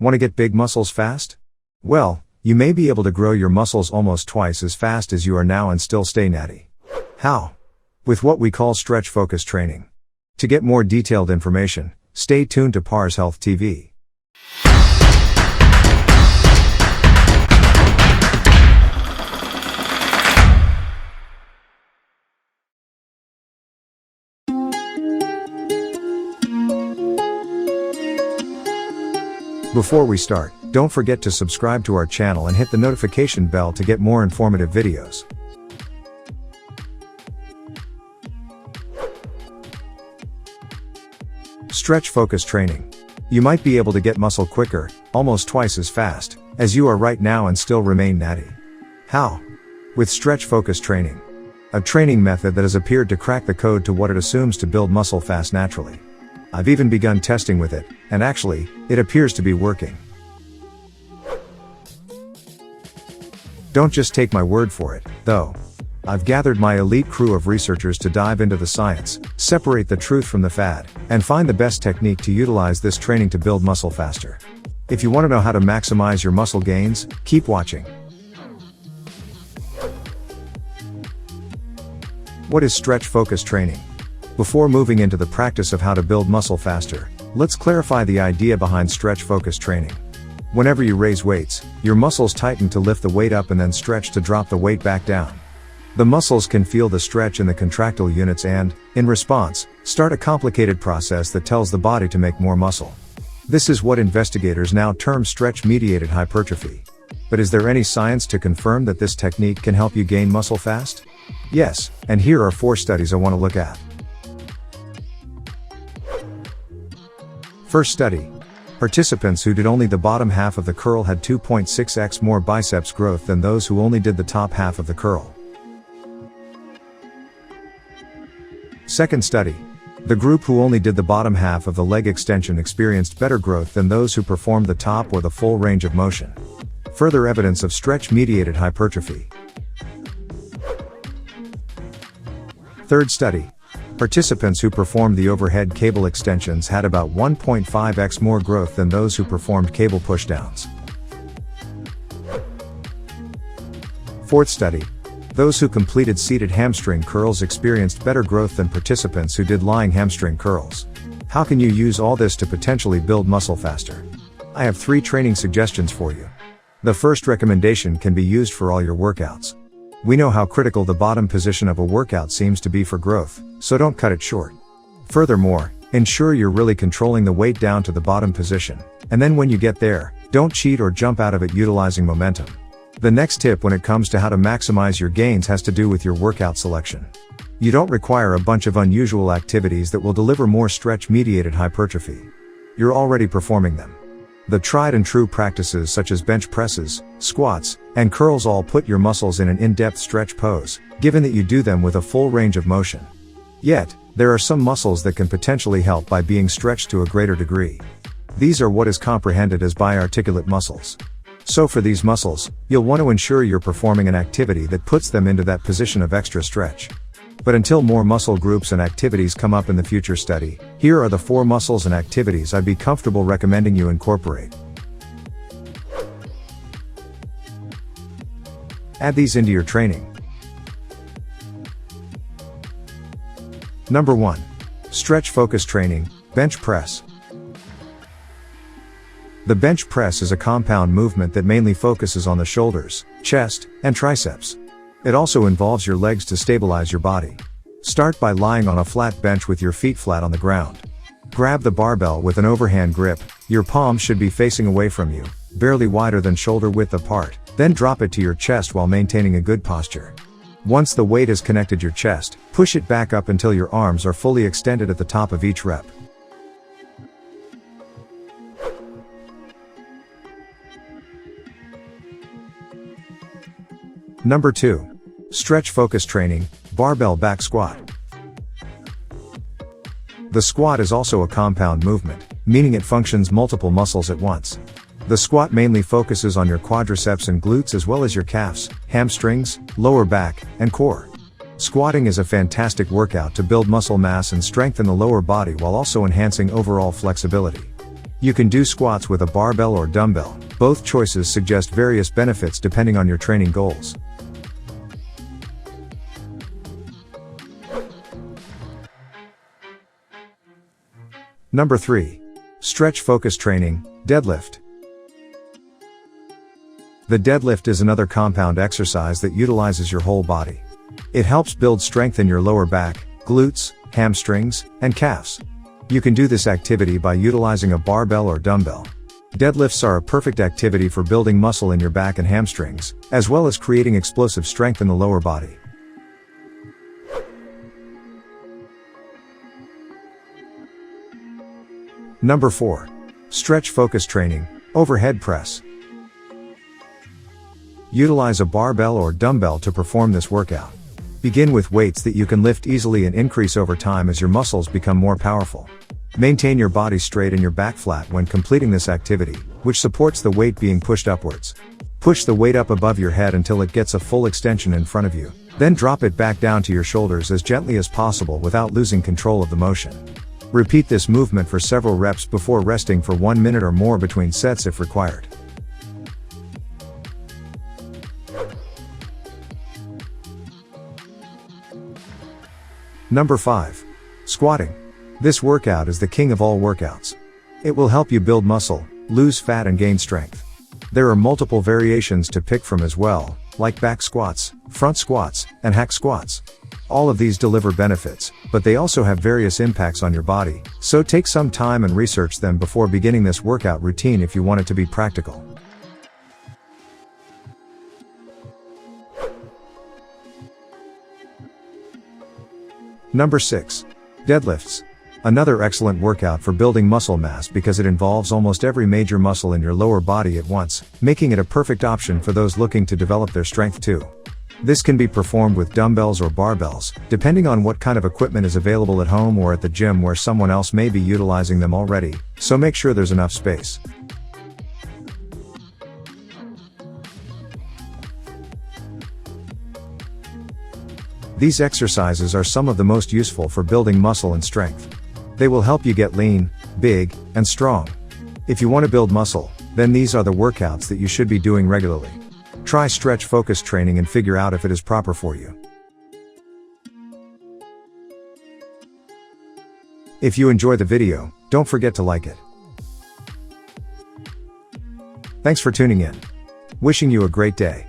Want to get big muscles fast? Well, you may be able to grow your muscles almost twice as fast as you are now and still stay natty. How? With what we call stretch-focused training. To get more detailed information, stay tuned to parshealthtv. Before we start, don't forget to subscribe to our channel and hit the notification bell to get more informative videos. Stretch-focused training. You might be able to get muscle quicker, almost twice as fast, as you are right now and still remain natty. How? With stretch-focused training. A training method that has appeared to crack the code to what it assumes to build muscle fast naturally. I've even begun testing with it, and actually, it appears to be working. Don't just take my word for it, though. I've gathered my elite crew of researchers to dive into the science, separate the truth from the fad, and find the best technique to utilize this training to build muscle faster. If you want to know how to maximize your muscle gains, keep watching. What is stretch-focused training? Before moving into the practice of how to build muscle faster, let's clarify the idea behind stretch-focused training. Whenever you raise weights, your muscles tighten to lift the weight up and then stretch to drop the weight back down. The muscles can feel the stretch in the contractile units and, in response, start a complicated process that tells the body to make more muscle. This is what investigators now term stretch-mediated hypertrophy. But is there any science to confirm that this technique can help you gain muscle fast? Yes, and here are 4 studies I want to look at. First study. Participants who did only the bottom half of the curl had 2.6x more biceps growth than those who only did the top half of the curl. Second study. The group who only did the bottom half of the leg extension experienced better growth than those who performed the top or the full range of motion. Further evidence of stretch-mediated hypertrophy. Third study. Participants who performed the overhead cable extensions had about 1.5x more growth than those who performed cable pushdowns. Fourth study. Those who completed seated hamstring curls experienced better growth than participants who did lying hamstring curls. How can you use all this to potentially build muscle faster? I have 3 training suggestions for you. The first recommendation can be used for all your workouts. We know how critical the bottom position of a workout seems to be for growth, so don't cut it short. Furthermore, ensure you're really controlling the weight down to the bottom position, and then when you get there, don't cheat or jump out of it utilizing momentum. The next tip when it comes to how to maximize your gains has to do with your workout selection. You don't require a bunch of unusual activities that will deliver more stretch-mediated hypertrophy. You're already performing them. The tried and true practices such as bench presses, squats, and curls all put your muscles in an in-depth stretch pose, given that you do them with a full range of motion. Yet, there are some muscles that can potentially help by being stretched to a greater degree. These are what is comprehended as biarticulate muscles. So for these muscles, you'll want to ensure you're performing an activity that puts them into that position of extra stretch. But until more muscle groups and activities come up in the future study, here are the 4 muscles and activities I'd be comfortable recommending you incorporate. Add these into your training. Number 1. Stretch-focused training, bench press. The bench press is a compound movement that mainly focuses on the shoulders, chest, and triceps. It also involves your legs to stabilize your body. Start by lying on a flat bench with your feet flat on the ground. Grab the barbell with an overhand grip, your palms should be facing away from you, barely wider than shoulder width apart, then drop it to your chest while maintaining a good posture. Once the weight has connected your chest, push it back up until your arms are fully extended at the top of each rep. Number 2. Stretch-focused training, barbell back squat. The squat is also a compound movement, meaning it functions multiple muscles at once. The squat mainly focuses on your quadriceps and glutes as well as your calves, hamstrings, lower back, and core. Squatting is a fantastic workout to build muscle mass and strengthen the lower body while also enhancing overall flexibility. You can do squats with a barbell or dumbbell. Both choices suggest various benefits depending on your training goals. Number 3. Stretch focus training, deadlift. The deadlift is another compound exercise that utilizes your whole body. It helps build strength in your lower back, glutes, hamstrings, and calves. You can do this activity by utilizing a barbell or dumbbell. Deadlifts are a perfect activity for building muscle in your back and hamstrings, as well as creating explosive strength in the lower body. Number 4. Stretch focus training, overhead press. Utilize a barbell or dumbbell to perform this workout. Begin with weights that you can lift easily and increase over time as your muscles become more powerful. Maintain your body straight and your back flat when completing this activity, which supports the weight being pushed upwards. Push the weight up above your head until it gets a full extension in front of you. Then drop it back down to your shoulders as gently as possible without losing control of the motion. Repeat this movement for several reps before resting for 1 minute or more between sets if required. Number 5. Squatting. This workout is the king of all workouts. It will help you build muscle, lose fat and gain strength. There are multiple variations to pick from as well, like back squats, front squats, and hack squats. All of these deliver benefits, but they also have various impacts on your body, so take some time and research them before beginning this workout routine if you want it to be practical. Number 6. Deadlifts. Another excellent workout for building muscle mass because it involves almost every major muscle in your lower body at once, making it a perfect option for those looking to develop their strength too. This can be performed with dumbbells or barbells, depending on what kind of equipment is available at home or at the gym where someone else may be utilizing them already, so make sure there's enough space. These exercises are some of the most useful for building muscle and strength. They will help you get lean, big, and strong. If you want to build muscle, then these are the workouts that you should be doing regularly. Try stretch focus training and figure out if it is proper for you. If you enjoy the video, don't forget to like it. Thanks for tuning in. Wishing you a great day.